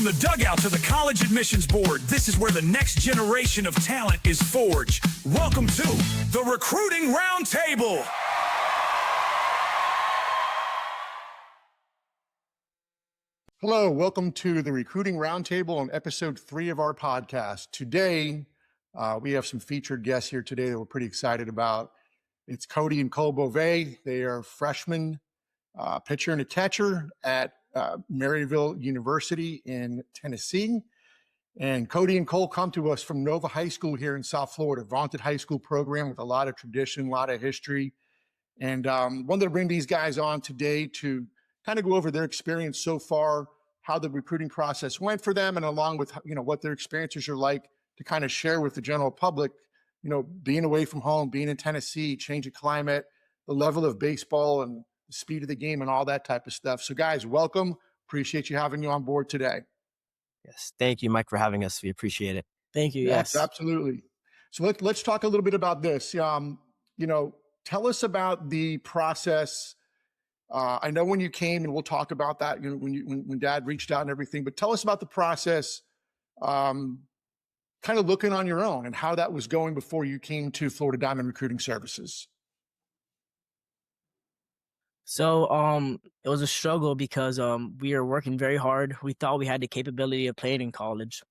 From the dugout to the college admissions board, this is where the next generation of talent is forged. Welcome to the Recruiting Roundtable. Hello, welcome to the Recruiting Roundtable on episode 3 of our podcast. Today, we have some featured guests here today that we're pretty excited about. It's Cody and Cole Boisvert. They are freshmen, pitcher and a catcher at Maryville University in Tennessee. And Cody and Cole come to us from Nova High School here in South Florida, vaunted high school program with a lot of tradition, a lot of history. And wanted to bring these guys on today to kind of go over their experience so far, how the recruiting process went for them, and along with, what their experiences are like to kind of share with the general public, being away from home, being in Tennessee, change of climate, the level of baseball and the speed of the game and all that type of stuff. So guys, welcome. Appreciate you having you on board today. Yes. Thank you, Mike, for having us. We appreciate it. Thank you. Yes, absolutely. So let's talk a little bit about this. Tell us about the process. I know when you came, and we'll talk about that, when Dad reached out and everything, but tell us about the process, kind of looking on your own and how that was going before you came to Florida Diamond Recruiting Services. So it was a struggle because we were working very hard. We thought we had the capability of playing in college.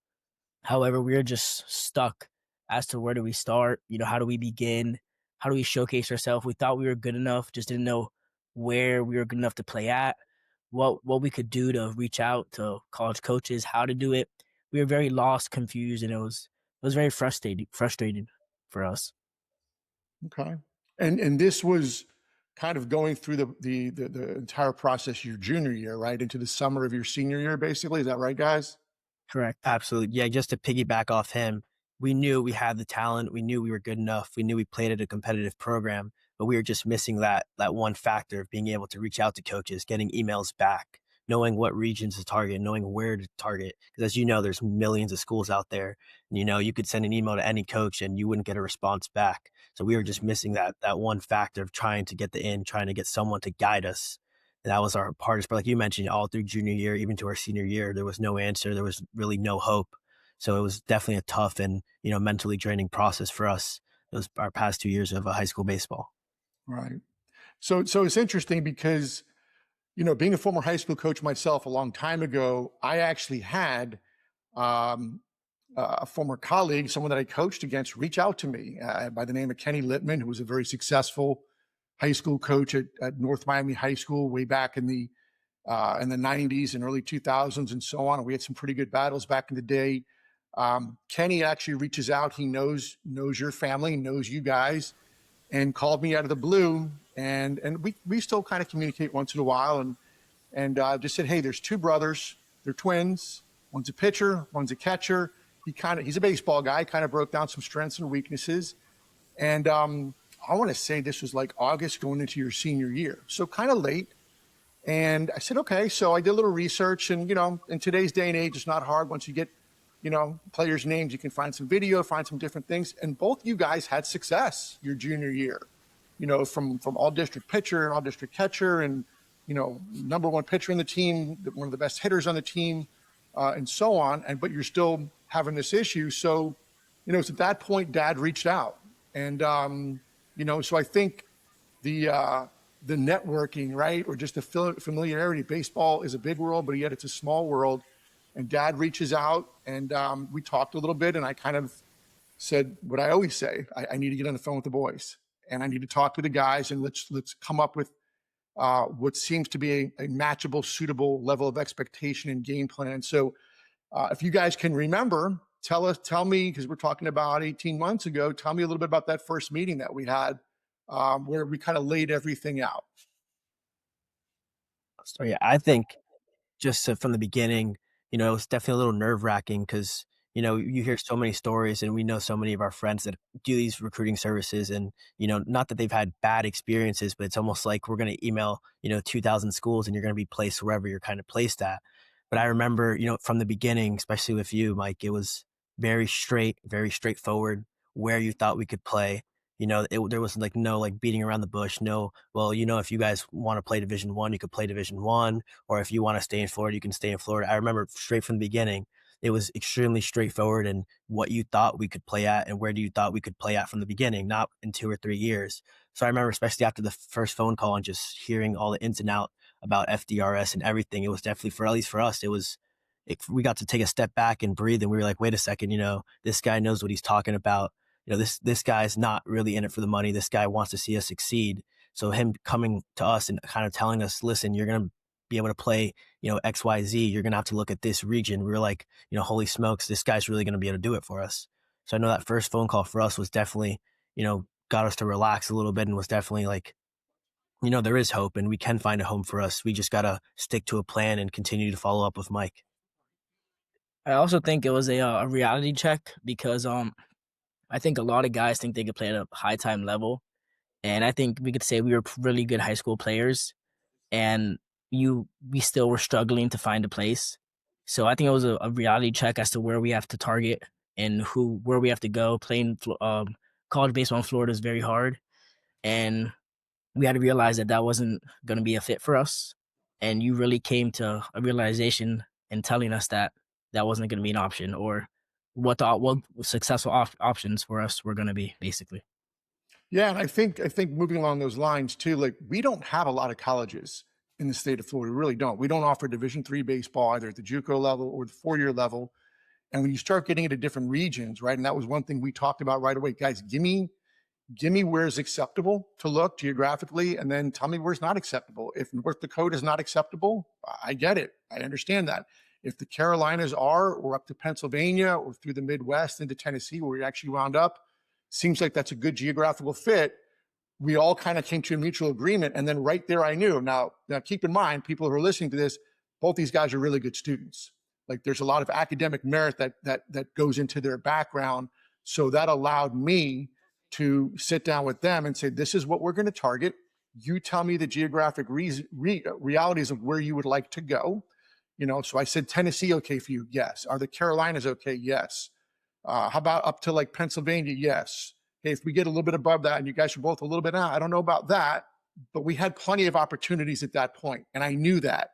However, we were just stuck as to where do we start, how do we begin, how do we showcase ourselves. We thought we were good enough, just didn't know where we were good enough to play at, what we could do to reach out to college coaches, how to do it. We were very lost, confused, and it was very frustrating for us. Okay. And this was kind of going through the entire process your junior year, right? Into the summer of your senior year, basically. Is that right, guys? Correct. Absolutely. Yeah, just to piggyback off him, we knew we had the talent. We knew we were good enough. We knew we played at a competitive program, but we were just missing that one factor of being able to reach out to coaches, getting emails back, knowing what regions to target, knowing where to target. Because as you know, there's millions of schools out there. And, you could send an email to any coach and you wouldn't get a response back. So we were just missing that one factor of trying to get trying to get someone to guide us. And that was our hardest. But like you mentioned, all through junior year, even to our senior year, there was no answer. There was really no hope. So it was definitely a tough and, mentally draining process for us. Those our past 2 years of high school baseball. Right. So it's interesting because, being a former high school coach myself a long time ago, I actually had a former colleague, someone that I coached against, reach out to me by the name of Kenny Littman, who was a very successful high school coach at North Miami High School way back in the 90s and early 2000s and so on. And we had some pretty good battles back in the day. Kenny actually reaches out. He knows your family, knows you guys, and called me out of the blue. And we still kind of communicate once in a while, and just said, hey, there's two brothers. They're twins. One's a pitcher, one's a catcher. He's a baseball guy, kind of broke down some strengths and weaknesses. And I want to say this was like August going into your senior year. So kind of late. And I said, okay. So I did a little research, and, in today's day and age, it's not hard. Once you get, players' names, you can find some video, find some different things. And both you guys had success your junior year, from all district pitcher and all district catcher, and, number one pitcher in the team, one of the best hitters on the team, and so on. But you're still having this issue. So, it's at that point Dad reached out, and, so I think the networking, right? Or just the familiarity. Baseball is a big world, but yet it's a small world. And Dad reaches out, and we talked a little bit, and I kind of said what I always say: I need to get on the phone with the boys, and I need to talk to the guys, and let's come up with what seems to be a matchable, suitable level of expectation and game plan. So, if you guys can remember, tell me, because we're talking about 18 months ago. Tell me a little bit about that first meeting that we had, where we kind of laid everything out. So yeah, I think just from the beginning, it was definitely a little nerve-wracking because, you hear so many stories, and we know so many of our friends that do these recruiting services, and, not that they've had bad experiences, but it's almost like we're going to email, 2,000 schools and you're going to be placed wherever you're kind of placed at. But I remember, from the beginning, especially with you, Mike, it was very straightforward where you thought we could play. There was like no like beating around the bush. No, well, if you guys want to play Division 1, you could play Division 1, or if you want to stay in Florida, you can stay in Florida. I remember straight from the beginning, it was extremely straightforward and what you thought we could play at and where do you thought we could play at from the beginning, not in 2 or 3 years. So I remember, especially after the first phone call and just hearing all the ins and out about FDRS and everything, it was definitely, for at least for us, we got to take a step back and breathe, and we were like, wait a second, this guy knows what he's talking about. This guy's not really in it for the money. This guy wants to see us succeed. So him coming to us and kind of telling us, listen, you're going to be able to play, XYZ. You're going to have to look at this region. We were like, holy smokes, this guy's really going to be able to do it for us. So I know that first phone call for us was definitely, got us to relax a little bit and was definitely like, there is hope and we can find a home for us. We just got to stick to a plan and continue to follow up with Mike. I also think it was a reality check because I think a lot of guys think they could play at a high time level, and I think we could say we were really good high school players, and we still were struggling to find a place. So I think it was a reality check as to where we have to target and where we have to go. Playing college baseball in Florida is very hard, and we had to realize that wasn't going to be a fit for us. And you really came to a realization and telling us that wasn't going to be an option, or what successful options for us were going to be, basically. Yeah, and I think moving along those lines too, like we don't have a lot of colleges in the state of Florida. We really don't. We don't offer Division III baseball either at the JUCO level or the 4-year level. And when you start getting into different regions, right? And that was one thing we talked about right away. Guys, give me where's acceptable to look geographically, and then tell me where's not acceptable. If North Dakota is not acceptable, I get it. I understand that. If the Carolinas are, or up to Pennsylvania, or through the Midwest into Tennessee, where we actually wound up, seems like that's a good geographical fit. We all kind of came to a mutual agreement. And then right there, I knew. Now keep in mind, people who are listening to this, both these guys are really good students. Like there's a lot of academic merit that goes into their background. So that allowed me to sit down with them and say, this is what we're going to target. You tell me the geographic realities of where you would like to go. So I said, Tennessee, okay for you? Yes. Are the Carolinas okay? Yes. How about up to like Pennsylvania? Yes. Hey, if we get a little bit above that and you guys are both a little bit, I don't know about that, but we had plenty of opportunities at that point. And I knew that.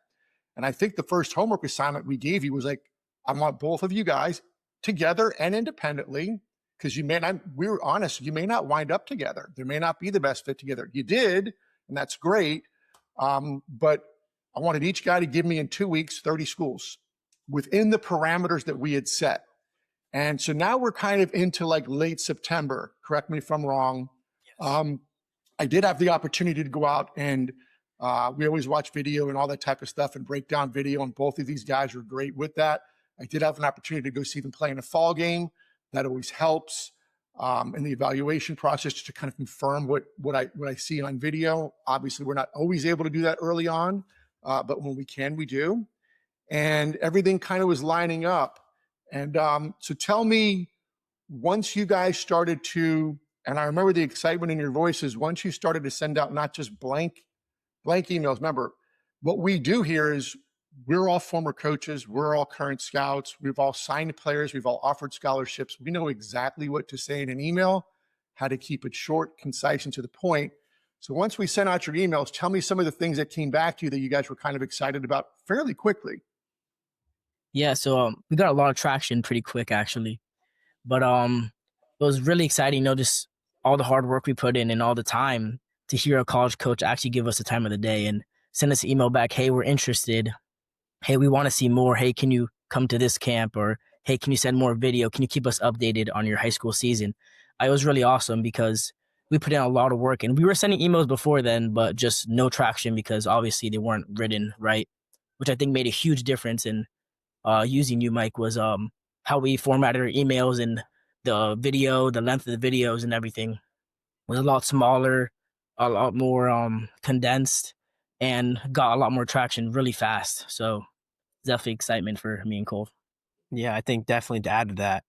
And I think the first homework assignment we gave you was like, I want both of you guys together and independently, because we were honest, you may not wind up together. There may not be the best fit together. You did, and that's great. But I wanted each guy to give me in 2 weeks, 30 schools within the parameters that we had set. And so now we're kind of into like late September. Correct me if I'm wrong. Yes. I did have the opportunity to go out and we always watch video and all that type of stuff and break down video. And both of these guys were great with that. I did have an opportunity to go see them play in a fall game. That always helps in the evaluation process to kind of confirm what I see on video. Obviously, we're not always able to do that early on, but when we can, we do. And everything kind of was lining up. And so tell me, once you guys started to, and I remember the excitement in your voices, once you started to send out not just blank emails. Remember, what we do here is we're all former coaches. We're all current scouts. We've all signed players. We've all offered scholarships. We know exactly what to say in an email, how to keep it short, concise, and to the point. So once we sent out your emails, tell me some of the things that came back to you that you guys were kind of excited about fairly quickly. Yeah, so we got a lot of traction pretty quick, actually. But it was really exciting, just all the hard work we put in and all the time to hear a college coach actually give us the time of the day and send us an email back, hey, we're interested. Hey, we want to see more. Hey, can you come to this camp? Or, hey, can you send more video? Can you keep us updated on your high school season? It was really awesome because we put in a lot of work. And we were sending emails before then, but just no traction because obviously they weren't written right, which I think made a huge difference in using you, Mike, was how we formatted our emails and the video, the length of the videos and everything was a lot smaller, a lot more condensed, and got a lot more traction really fast. So definitely excitement for me and Cole. Yeah, I think definitely to add to that,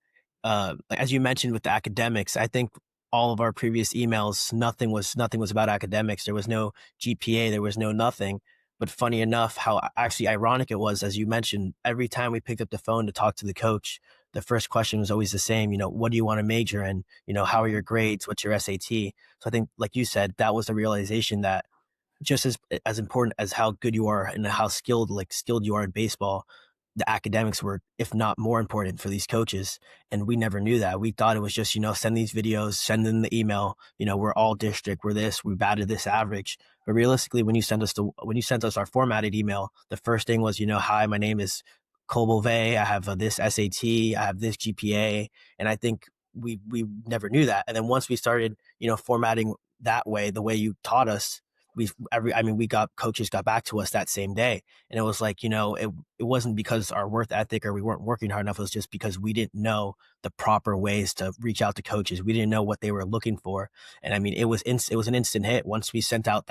as you mentioned with the academics, I think all of our previous emails, nothing was about academics. There was no GPA, there was no nothing. But funny enough, how actually ironic it was, as you mentioned, every time we picked up the phone to talk to the coach, the first question was always the same, what do you want to major in? How are your grades? What's your SAT? So I think, like you said, that was the realization that just as important as how good you are and how skilled you are in baseball, the academics were, if not more important for these coaches. And we never knew that. We thought it was just, send these videos, send in the email, we're all district, we're this, we batted this average. But realistically, when you sent us our formatted email, the first thing was, hi, my name is Cole Boisvert. I have this SAT, I have this GPA. And I think we never knew that. And then once we started, formatting that way, the way you taught us, coaches got back to us that same day. And it was like, it wasn't because our work ethic or we weren't working hard enough. It was just because we didn't know the proper ways to reach out to coaches. We didn't know what they were looking for. And it was an instant hit. Once we sent out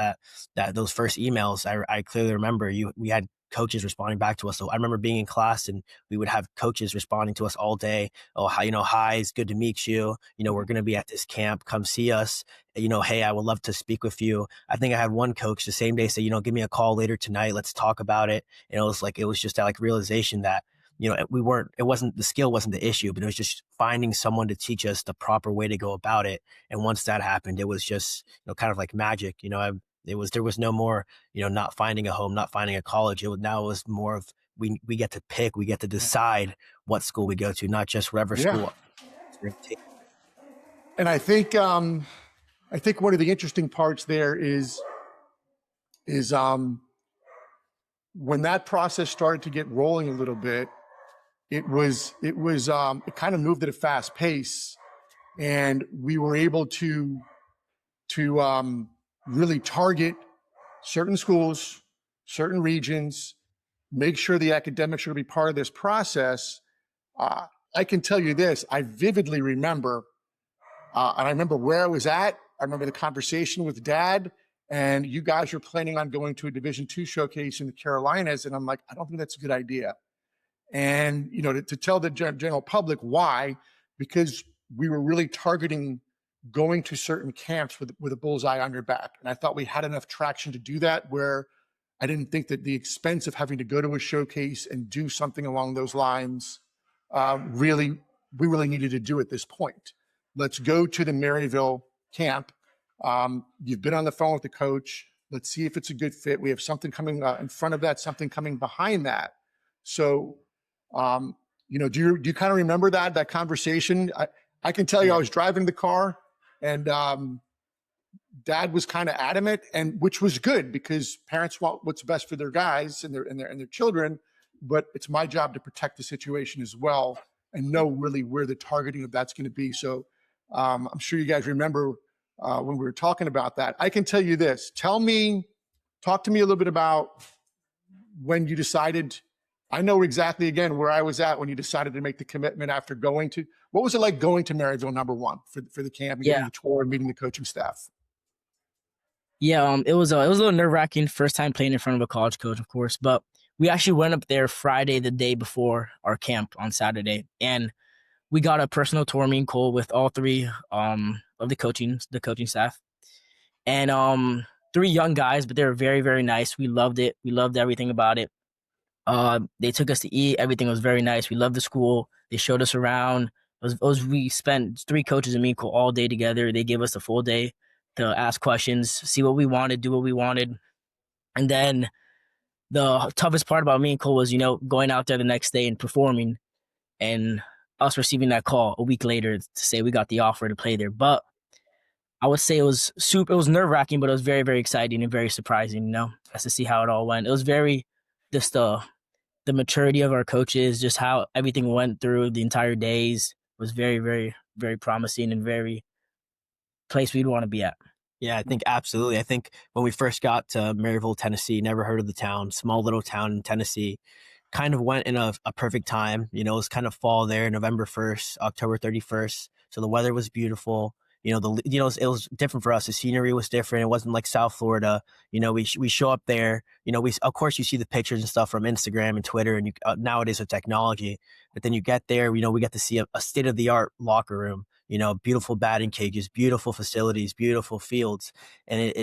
those first emails, I clearly remember we had coaches responding back to us. So I remember being in class and we would have coaches responding to us all day. Oh, hi, it's good to meet you. We're going to be at this camp. Come see us. Hey, I would love to speak with you. I think I had one coach the same day say, give me a call later tonight. Let's talk about it. And it was just that realization that, the skill wasn't the issue, but it was just finding someone to teach us the proper way to go about it. And once that happened, it was just, kind of like magic. There was no more, not finding a home, not finding a college. Now it was more of we get to pick, we get to decide what school we go to, not just whatever school. And I think one of the interesting parts there is when that process started to get rolling a little bit, it kind of moved at a fast pace, and we were able to really target certain schools, certain regions, make sure the academics are going to be part of this process. I can tell you this, I vividly remember, and I remember where I was at. I remember the conversation with Dad, and you guys were planning on going to a Division II showcase in the Carolinas. And I'm like, I don't think that's a good idea. And, to tell the general public why, because we were really targeting going to certain camps with a bullseye on your back. And I thought we had enough traction to do that, where I didn't think that the expense of having to go to a showcase and do something along those lines, we really needed to do at this point. Let's go to the Maryville camp. You've been on the phone with the coach. Let's see if it's a good fit. We have something coming in front of that, something coming behind that. So, do you kind of remember that conversation? I can tell you, I was driving the car, and Dad was kind of adamant, and which was good because parents want what's best for their guys and their children. But it's my job to protect the situation as well and know really where the targeting of that's going to be. So I'm sure you guys remember when we were talking about that. I can tell you this. Talk to me a little bit about when you decided. I know exactly, again, where I was at when you decided to make the commitment after going to. What was it like going to Maryville, number one, for the camp, and getting the tour and meeting the coaching staff? Yeah, it was a little nerve-wracking, first time playing in front of a college coach, of course. But we actually went up there Friday, the day before our camp on Saturday, and we got a personal tour, me and Cole, with all three of the coaching staff, and three young guys, but they were very, very nice. We loved it. We loved everything about it. They took us to eat. Everything was very nice. We loved the school. They showed us around. We spent three coaches and me and Cole all day together. They gave us a full day to ask questions, see what we wanted, do what we wanted. And then the toughest part about me and Cole was, going out there the next day and performing, and us receiving that call a week later to say we got the offer to play there. But I would say it was nerve-wracking, but it was very, very exciting and very surprising, as to see how it all went. It was very just the maturity of our coaches, just how everything went through the entire days was very, very, very promising and very place we'd want to be at. Yeah, I think absolutely. I think when we first got to Maryville, Tennessee, never heard of the town, small little town in Tennessee, kind of went in a perfect time. It was kind of fall there, November 1st, October 31st. So the weather was beautiful. It was different for us. The scenery was different. It wasn't like South Florida. We show up there. Of course you see the pictures and stuff from Instagram and Twitter, and nowadays with technology. But then you get there. We get to see a state of the art locker room. Beautiful batting cages, beautiful facilities, beautiful fields, and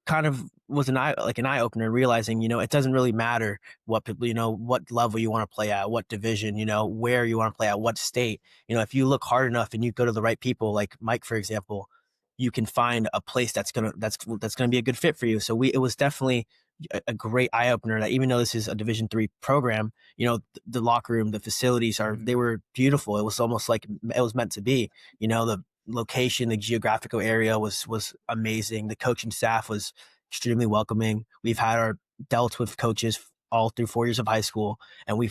kind of was an eye opener, realizing, it doesn't really matter what people, what level you want to play at, what division, where you want to play at, what state. If you look hard enough and you go to the right people, like Mike, for example, you can find a place that's gonna be a good fit for you. So it was definitely a great eye opener that even though this is a Division III program, the locker room, the facilities they were beautiful. It was almost like it was meant to be. The location, the geographical area was amazing. The coaching staff was extremely welcoming. We've had our dealt with coaches all through 4 years of high school, and we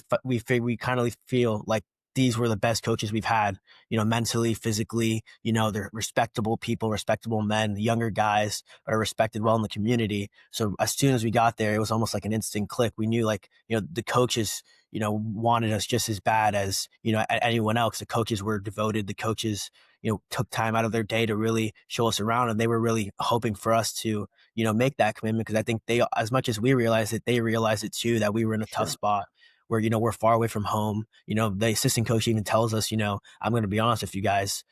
kind of feel like these were the best coaches we've had, mentally, physically. They're respectable people, respectable men, younger guys, but are respected well in the community. So as soon as we got there, it was almost like an instant click. We knew, like, the coaches, wanted us just as bad as, anyone else. The coaches were devoted. The coaches, took time out of their day to really show us around. And they were really hoping for us to, make that commitment. Because I think they, as much as we realized it, they realized it too, that we were in a tough spot where, we're far away from home. The assistant coach even tells us, I'm going to be honest with you guys.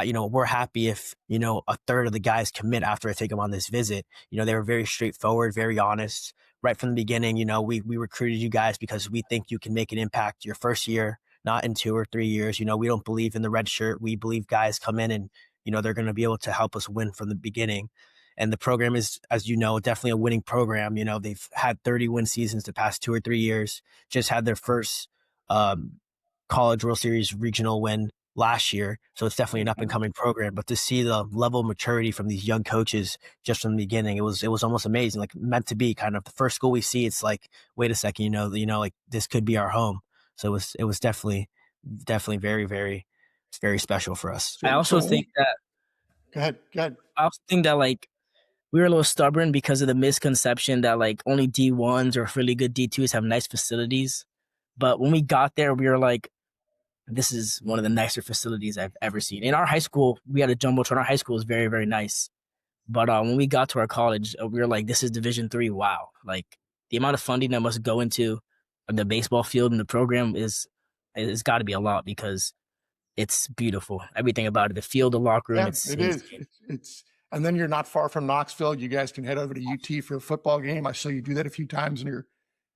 We're happy if, a third of the guys commit after I take them on this visit. They were very straightforward, very honest right from the beginning. We recruited you guys because we think you can make an impact your first year, not in 2 or 3 years. We don't believe in the red shirt. We believe guys come in and, they're going to be able to help us win from the beginning. And the program is, as definitely a winning program. They've had 30 win seasons the past 2 or 3 years, just had their first College World Series regional win last year. So it's definitely an up and coming program, but to see the level of maturity from these young coaches just from the beginning, it was almost amazing, like meant to be. Kind of the first school we see, it's like, wait a second, like this could be our home. So it was definitely very, very, very special for us. I also think that Go ahead. I also think that like we were a little stubborn because of the misconception that like only D1s or really good D2s have nice facilities. But when we got there, we were like, this is one of the nicer facilities I've ever seen. In our high school, we had a jumbotron. Our high school was very, very nice. But when we got to our college, we were like, this is Division III. Wow. Like the amount of funding that must go into the baseball field and the program is got to be a lot because it's beautiful. Everything about it, the field, the locker room. Yeah, it is. It's and then you're not far from Knoxville. You guys can head over to UT for a football game. I saw you do that a few times in your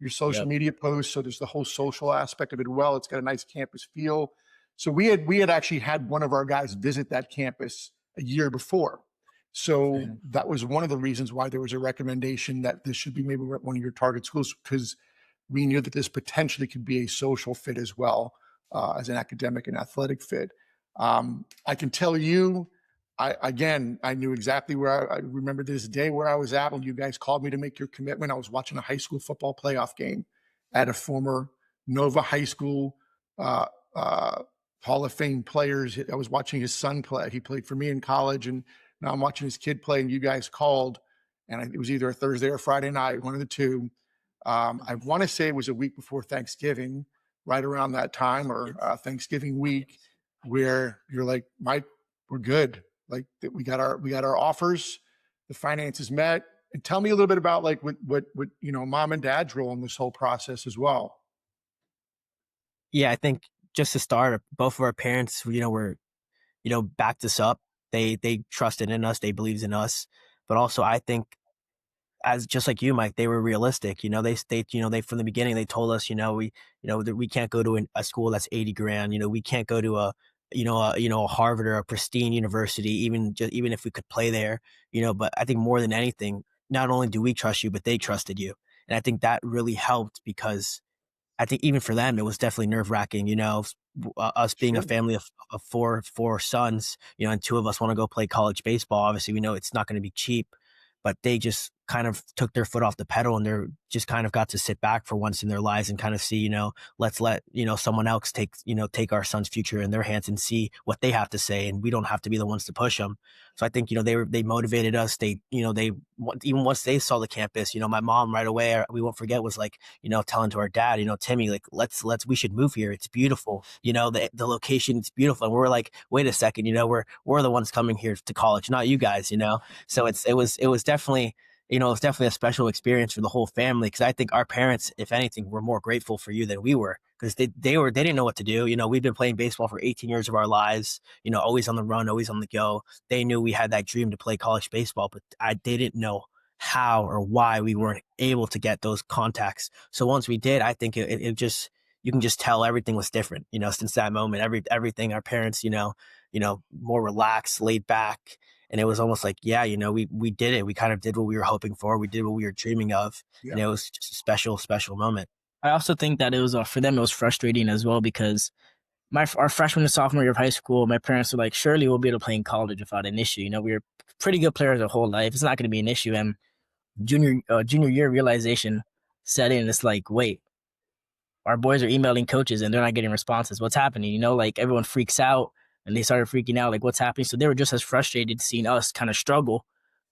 social media posts. So there's the whole social aspect of it. Well, it's got a nice campus feel. So we had actually had one of our guys visit that campus a year before. So that was one of the reasons why there was a recommendation that this should be maybe one of your target schools, because we knew that this potentially could be a social fit as well as an academic and athletic fit. I can tell you, I knew exactly where I remember this day where I was at when you guys called me to make your commitment. I was watching a high school football playoff game at a former Nova High School Hall of Fame players. I was watching his son play. He played for me in college, and now I'm watching his kid play, and you guys called, and it was either a Thursday or Friday night, one of the two. I want to say it was a week before Thanksgiving, right around that time, or Thanksgiving week, where you're like, Mike, we're good. Like we got our offers, the finances met. And tell me a little bit about like what mom and dad's role in this whole process as well. Yeah, I think just to start, both of our parents, were, backed us up. They trusted in us. They believed in us. But also, I think, as just like you, Mike, they were realistic. They from the beginning, they told us, that we can't go to a school that's 80 grand. We can't go to a Harvard or a pristine university, even if we could play there. But I think more than anything, not only do we trust you, but they trusted you. And I think that really helped, because I think even for them, it was definitely nerve-wracking, us being a family of four sons, and 2 of us want to go play college baseball. Obviously, we know it's not going to be cheap, but they just kind of took their foot off the pedal, and they're just kind of got to sit back for once in their lives and kind of see, let's let, someone else take our son's future in their hands and see what they have to say. And we don't have to be the ones to push them. So I think, they motivated us. They even once they saw the campus, my mom right away, we won't forget, was like, telling to our dad, Timmy, like, we should move here. It's beautiful. The location, it's beautiful. And we're like, wait a second, we're the ones coming here to college, not you guys, So it was definitely, it's definitely a special experience for the whole family, because I think our parents, if anything, were more grateful for you than we were, because they didn't know what to do. We've been playing baseball for 18 years of our lives, always on the run, always on the go. They knew we had that dream to play college baseball, but they didn't know how or why we weren't able to get those contacts. So once we did, I think it just, you can just tell everything was different, since that moment. Everything, our parents, more relaxed, laid back. And it was almost like, yeah, we did it. We kind of did what we were hoping for. We did what we were dreaming of. Yeah. And it was just a special, special moment. I also think that it was for them, it was frustrating as well, because our freshman and sophomore year of high school, my parents were like, surely we'll be able to play in college without an issue. We were pretty good players our whole life. It's not going to be an issue. And junior year realization set in. It's like, wait, our boys are emailing coaches and they're not getting responses. What's happening? Like everyone freaks out and they started freaking out, like what's happening? So they were just as frustrated seeing us kind of struggle,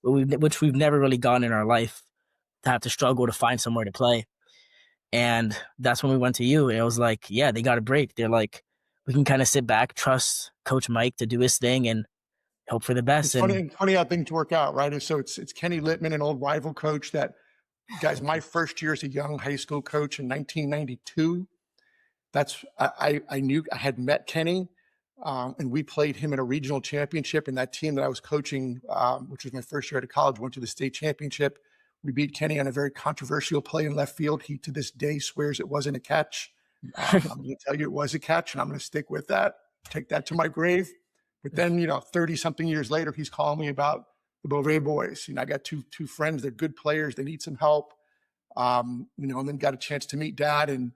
which we've never really gone in our life, to have to struggle to find somewhere to play. And that's when we went to you. And it was like, yeah, they got a break. They're like, we can kind of sit back, trust Coach Mike to do his thing and hope for the best. It's funny how things work out, right? So it's Kenny Littman, an old rival coach that, guys, my first year as a young high school coach in 1992, I knew, I had met Kenny, and we played him in a regional championship. And that team that I was coaching, which was my first year out of college, went to the state championship. We beat Kenny on a very controversial play in left field. He, to this day, swears it wasn't a catch. I'm going to tell you it was a catch, and I'm going to stick with that, take that to my grave. But then, 30-something years later, he's calling me about the Boisvert boys. I got two friends. They're good players. They need some help. And then got a chance to meet Dad and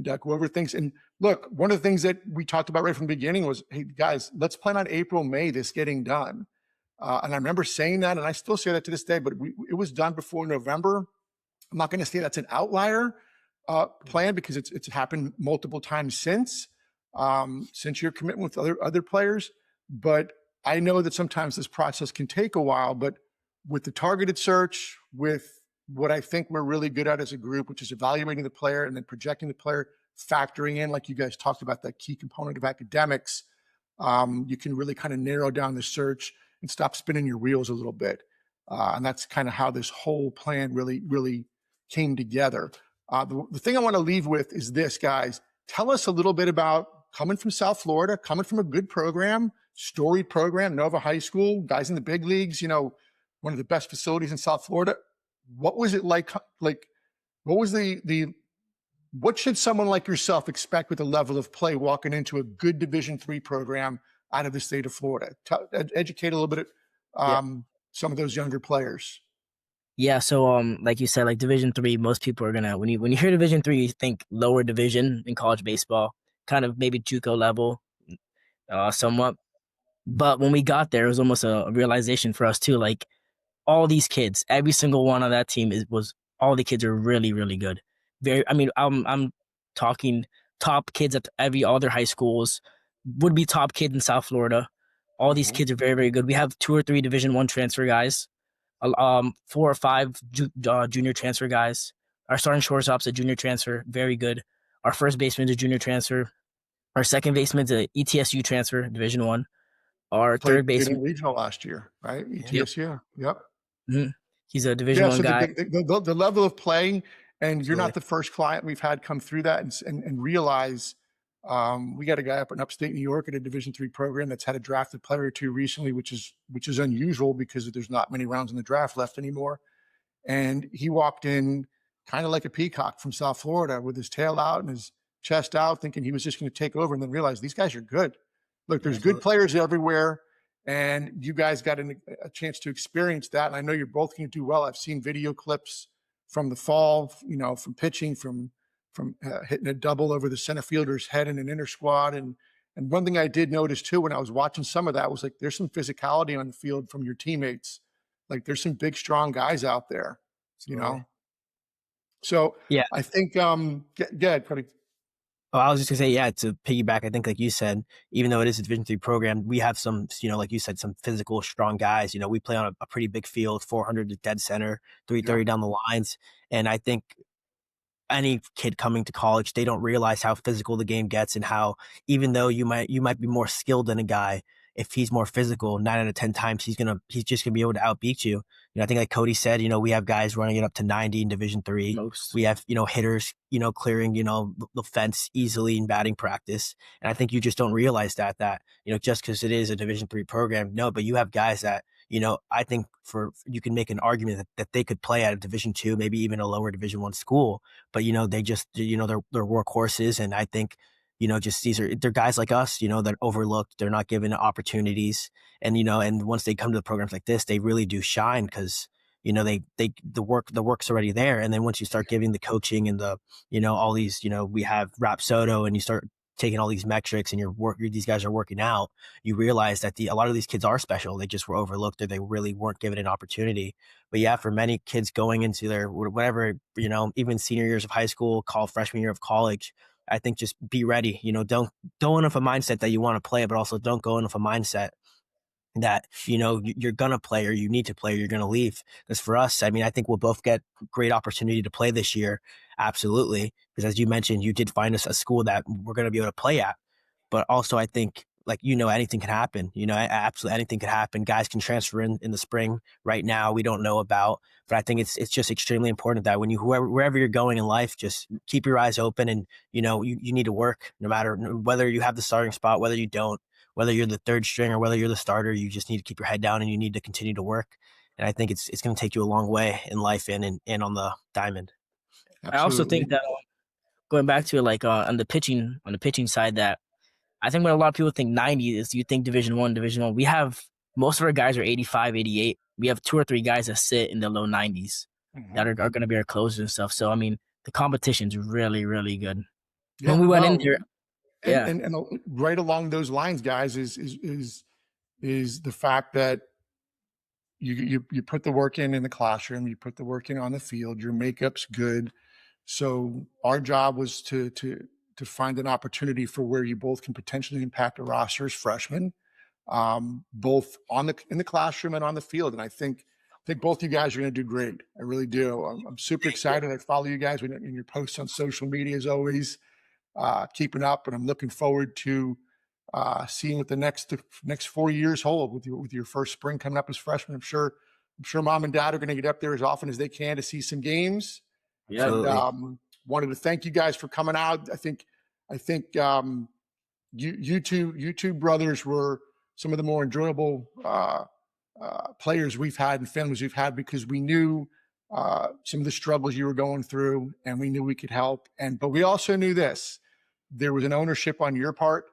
go over things. And look, one of the things that we talked about right from the beginning was, hey, guys, let's plan on April, May, this getting done. And I remember saying that, and I still say that to this day, but it was done before November. I'm not going to say that's an outlier plan, because it's happened multiple times since your commitment with other players. But I know that sometimes this process can take a while, but with the targeted search, with what I think we're really good at as a group, which is evaluating the player and then projecting the player, factoring in, like you guys talked about, that key component of academics, you can really kind of narrow down the search and stop spinning your wheels a little bit. And that's kind of how this whole plan really came together. The thing I want to leave with is this, guys. Tell us a little bit about coming from South Florida, coming from a good program, storied program, Nova High School, guys in the big leagues, one of the best facilities in South Florida. What was it like? Like, what was what should someone like yourself expect with the level of play walking into a good Division III program out of the state of Florida? Educate a little bit, some of those younger players. Yeah, so like you said, like Division III, most people are gonna, when you hear Division III, you think lower division in college baseball, kind of maybe JUCO level, somewhat. But when we got there, it was almost a realization for us too. Like all these kids, every single one on that team all the kids are really, really good. I'm talking top kids at every other high schools, would be top kid in South Florida. All these kids are very, very good. We have 2 or 3 Division I transfer guys, 4 or 5 junior transfer guys. Our starting shortstop's a junior transfer, very good. Our first baseman's a junior transfer. Our second baseman's a ETSU transfer, Division I. Our third baseman, regional last year, right? ETSU. Yep. Mm-hmm. He's a Division I guy. The level of play, and you're not the first client we've had come through that and realize we got a guy up in upstate New York at a Division III program that's had a drafted player or two recently, which is unusual because there's not many rounds in the draft left anymore. And he walked in kind of like a peacock from South Florida with his tail out and his chest out, thinking he was just going to take over, and then realized these guys are good. Look, there's good players everywhere, and you guys got a chance to experience that. And I know you're both going to do well. I've seen video clips from the fall, from pitching, from hitting a double over the center fielder's head in an inner squad. And one thing I did notice too, when I was watching some of that, was like, there's some physicality on the field from your teammates. Like there's some big, strong guys out there, So yeah, I think, go ahead, Cody. Oh, I was just gonna say, yeah, to piggyback, I think like you said, even though it is a Division III program, we have some, like you said, some physical, strong guys. We play on a pretty big field, 400 to dead center, 330 down the lines. And I think any kid coming to college, they don't realize how physical the game gets, and how even though you might be more skilled than a guy, if he's more physical, 9 out of 10 times he's just gonna be able to outbeat you. I think like Cody said, we have guys running it up to 90 in Division III. We have, hitters, clearing, the fence easily in batting practice. And I think you just don't realize that, just because it is a Division III program. No, but you have guys that, I think you can make an argument that they could play at a Division II, maybe even a lower Division I school, but they just, they're workhorses. And I think, just they're guys like us, that are overlooked. They're not given opportunities. And, and once they come to the programs like this, they really do shine because, the work's already there. And then once you start giving the coaching and the, all these, we have Rapsodo, and you start taking all these metrics and these guys are working out, you realize that a lot of these kids are special. They just were overlooked, or they really weren't given an opportunity. But yeah, for many kids going into their whatever, even senior years of high school, freshman year of college, I think just be ready. Don't go in with a mindset that you want to play, but also don't go in with a mindset that, you're going to play, or you need to play, or you're going to leave. Because for us, I mean, I think we'll both get great opportunity to play this year. Absolutely. Because as you mentioned, you did find us a school that we're going to be able to play at. But also, I think, anything can happen. Absolutely anything can happen. Guys can transfer in the spring. Right now, we don't know about. But I think it's just extremely important that wherever you're going in life, just keep your eyes open, and, you need to work, no matter whether you have the starting spot, whether you don't, whether you're the third string or whether you're the starter. You just need to keep your head down, and you need to continue to work. And I think it's going to take you a long way in life and on the diamond. Absolutely. I also think that going back to it, on the pitching side, that I think when a lot of people think 90 is, you think Division I, we have most of our guys are 85, 88. We have 2 or 3 guys that sit in the low 90s that are going to be our closers and stuff. So, I mean, the competition's really, really good. Yeah, when we went in there, and right along those lines, guys, is the fact that you put the work in the classroom, you put the work in on the field, your makeup's good. So our job was to find an opportunity for where you both can potentially impact a roster as freshmen, both in the classroom and on the field. And I think both you guys are going to do great. I really do. I'm super excited. I follow you guys in your posts on social media as always, keeping up, and I'm looking forward to seeing what the next 4 years hold with your first spring coming up as freshmen. I'm sure mom and dad are going to get up there as often as they can to see some games. Yeah. And wanted to thank you guys for coming out. I think you two brothers were some of the more enjoyable players we've had and families we've had, because we knew some of the struggles you were going through, and we knew we could help. But we also knew there was an ownership on your part,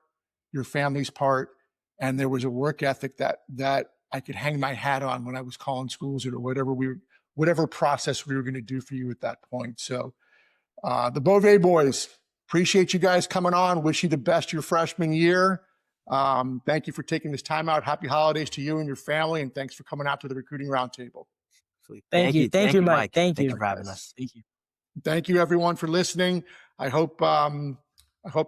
your family's part, and there was a work ethic that I could hang my hat on when I was calling schools or whatever process we were going to do for you at that point. So the Boisvert boys, appreciate you guys coming on. Wish you the best your freshman year. Thank you for taking this time out. Happy holidays to you and your family, and thanks for coming out to the Recruiting Roundtable. Thank you, Mike. Thank you for having us. Thank you. Thank you, everyone, for listening. I hope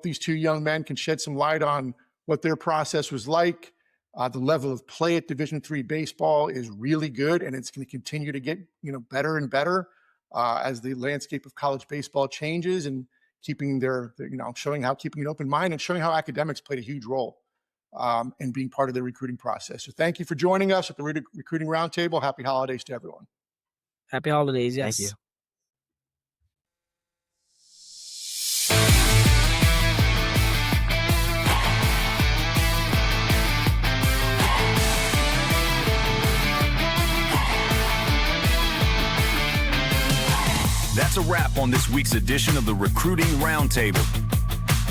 these two young men can shed some light on what their process was like. The level of play at Division III baseball is really good, and it's going to continue to get better and better as the landscape of college baseball changes, and keeping showing how keeping an open mind and showing how academics played a huge role in being part of the recruiting process. So thank you for joining us at the Recruiting Roundtable. Happy holidays to everyone. Happy holidays. Yes. Thank you. That's a wrap on this week's edition of the Recruiting Roundtable.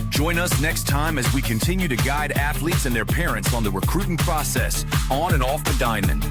Join us next time as we continue to guide athletes and their parents on the recruiting process on and off the diamond.